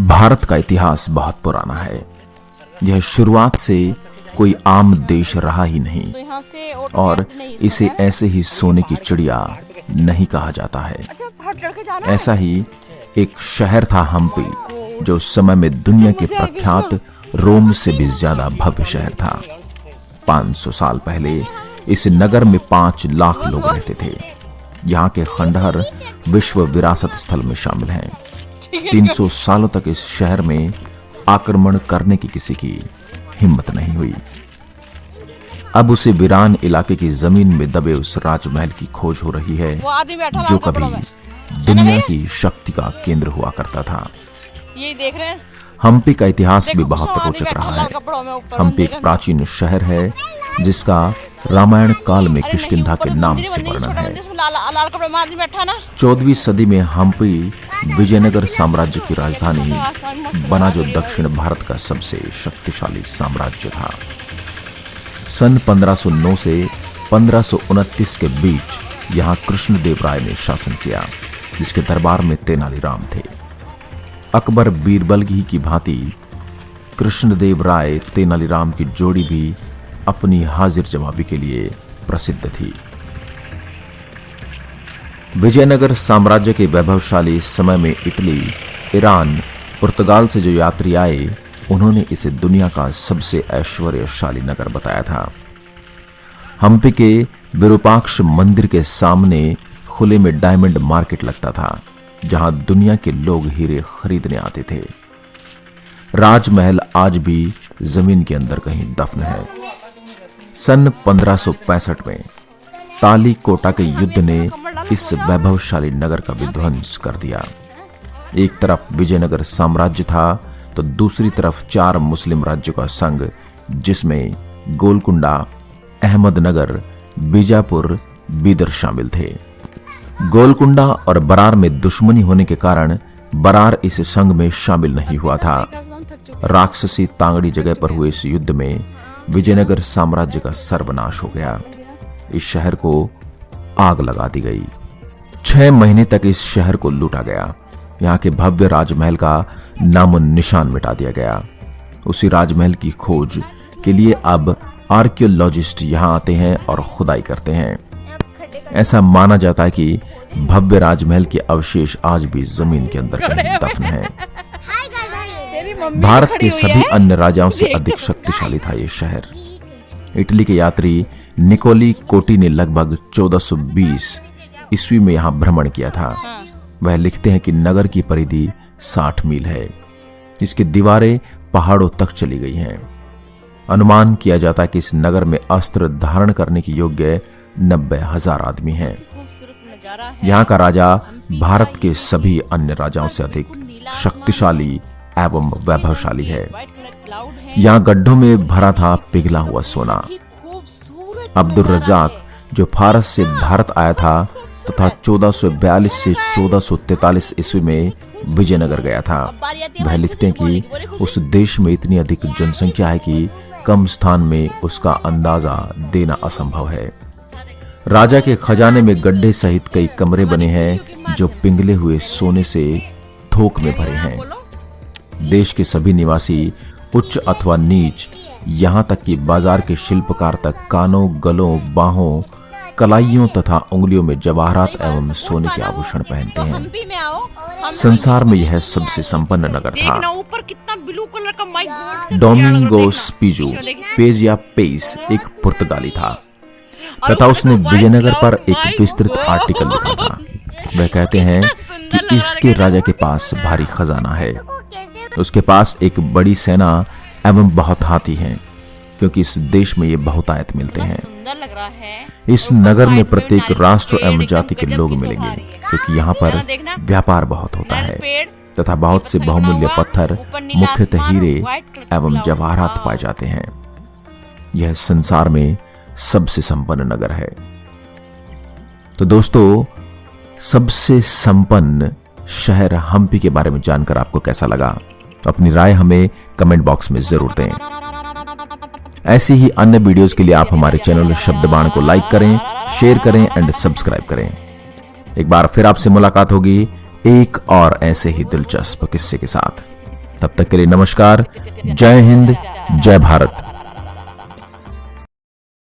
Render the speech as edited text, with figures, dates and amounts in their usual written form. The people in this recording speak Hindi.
भारत का इतिहास बहुत पुराना है। यह शुरुआत से कोई आम देश रहा ही नहीं और इसे ऐसे ही सोने की चिड़िया नहीं कहा जाता है। ऐसा ही एक शहर था हम्पी, जो उस समय में दुनिया के प्रख्यात रोम से भी ज्यादा भव्य शहर था। 500 साल पहले इस नगर में 5 लाख लोग रहते थे। यहाँ के खंडहर विश्व विरासत स्थल में शामिल हैं। 300 सालों तक इस शहर में आक्रमण करने की किसी की हिम्मत नहीं हुई। अब उसे वीरान इलाके की जमीन में दबे उस राजमहल की खोज हो रही है, जो कभी दुनिया की शक्ति का केंद्र हुआ करता था। यही देख रहे हैं। हम्पी का इतिहास भी बहुत रोचक रहा है। हम्पी एक प्राचीन शहर है जिसका रामायण काल में किष्किंधा के नाम से वर्णन है। 14वीं सदी में हम्पी विजयनगर साम्राज्य की राजधानी बना, जो दक्षिण भारत का सबसे शक्तिशाली साम्राज्य था। सन 1509 से 1529 के बीच यहाँ कृष्णदेव राय ने शासन किया, जिसके दरबार में तेनालीराम थे। अकबर बीरबल की भांति कृष्णदेव राय तेनालीराम की जोड़ी भी अपनी हाजिर जवाबी के लिए प्रसिद्ध थी। विजयनगर साम्राज्य के वैभवशाली समय में इटली, ईरान, पुर्तगाल से जो यात्री आए, उन्होंने इसे दुनिया का सबसे ऐश्वर्यशाली नगर बताया था। हम्पी के विरूपाक्ष मंदिर के सामने खुले में डायमंड मार्केट लगता था, जहां दुनिया के लोग हीरे खरीदने आते थे। राजमहल आज भी जमीन के अंदर कहीं दफन है। सन 1565 में ताली कोटा के युद्ध ने इस वैभवशाली नगर का विध्वंस कर दिया। एक तरफ विजयनगर साम्राज्य था तो दूसरी तरफ 4 मुस्लिम राज्यों का संघ, जिसमें गोलकुंडा, अहमदनगर, बीजापुर, बीदर शामिल थे। गोलकुंडा और बरार में दुश्मनी होने के कारण बरार इस संघ में शामिल नहीं हुआ था। राक्षसी तांगड़ी जगह पर हुए इस युद्ध में विजयनगर साम्राज्य का सर्वनाश हो गया। इस शहर को आग लगा दी गई। 6 महीने तक इस शहर को लूटा गया। यहाँ के भव्य राजमहल का नामो निशान मिटा दिया गया। उसी राजमहल की खोज के लिए अब आर्कियोलॉजिस्ट यहाँ आते हैं और खुदाई करते हैं। ऐसा माना जाता है कि भव्य राजमहल के अवशेष आज भी जमीन के अंदर कहीं दफन हैं। भारत के सभी अन्य राजाओं से अधिक शक्तिशाली था ये शहर। इटली के यात्री निकोली कोटी ने लगभग 1420 ईस्वी में यहाँ भ्रमण किया था। वह लिखते हैं कि नगर की परिधि 60 मील है। इसकी दीवारें पहाड़ों तक चली गई हैं। अनुमान किया जाता है कि इस नगर में अस्त्र धारण करने की योग्य 90,000 आदमी हैं। यहाँ का राजा भारत के सभी अन्य राजाओं से अधिक शक्तिशाली एवं वैभवशाली है। यहाँ गड्ढों में भरा था पिघला हुआ सोना। अब्दुल रज्जाक, जो फारस से भारत आया था तथा 1442 से 1443 ईस्वी में विजयनगर गया था, वह लिखते हैं कि उस देश में इतनी अधिक जनसंख्या है कि कम स्थान में उसका अंदाजा देना असंभव है। राजा के खजाने में गड्ढे सहित कई कमरे बने हैं, जो पिघले हुए सोने से थोक में भरे हैं। देश के सभी निवासी, उच्च अथवा नीच, यहाँ तक कि बाजार के शिल्पकार तक कानों, गलों, बाहों, कलाइयों तथा उंगलियों में जवाहरात एवं सोने के आभूषण पहनते हैं। संसार में यह सबसे संपन्न नगर था। डोमिंगोस पिजो पेज या पेस एक पुर्तगाली था तथा उसने विजयनगर पर एक विस्तृत आर्टिकल लिखा था। वह कहते हैं कि इसके राजा के पास भारी खजाना है। उसके पास एक बड़ी सेना एवं बहुत हाथी हैं, क्योंकि इस देश में ये बहुतायत मिलते हैं। इस नगर में प्रत्येक राष्ट्र एवं जाति के लोग मिलेंगे, क्योंकि यहाँ पर व्यापार बहुत होता है तथा बहुत से बहुमूल्य पत्थर, मुख्यतः हीरे एवं जवाहरात पाए जाते हैं। यह संसार में सबसे संपन्न नगर है। तो दोस्तों, सबसे संपन्न शहर हम्पी के बारे में जानकर आपको कैसा लगा? अपनी राय हमें कमेंट बॉक्स में जरूर दें। ऐसी ही अन्य वीडियोस के लिए आप हमारे चैनल शब्दबाण को लाइक करें, शेयर करें एंड सब्सक्राइब करें। एक बार फिर आपसे मुलाकात होगी एक और ऐसे ही दिलचस्प किस्से के साथ। तब तक के लिए नमस्कार। जय हिंद, जय भारत।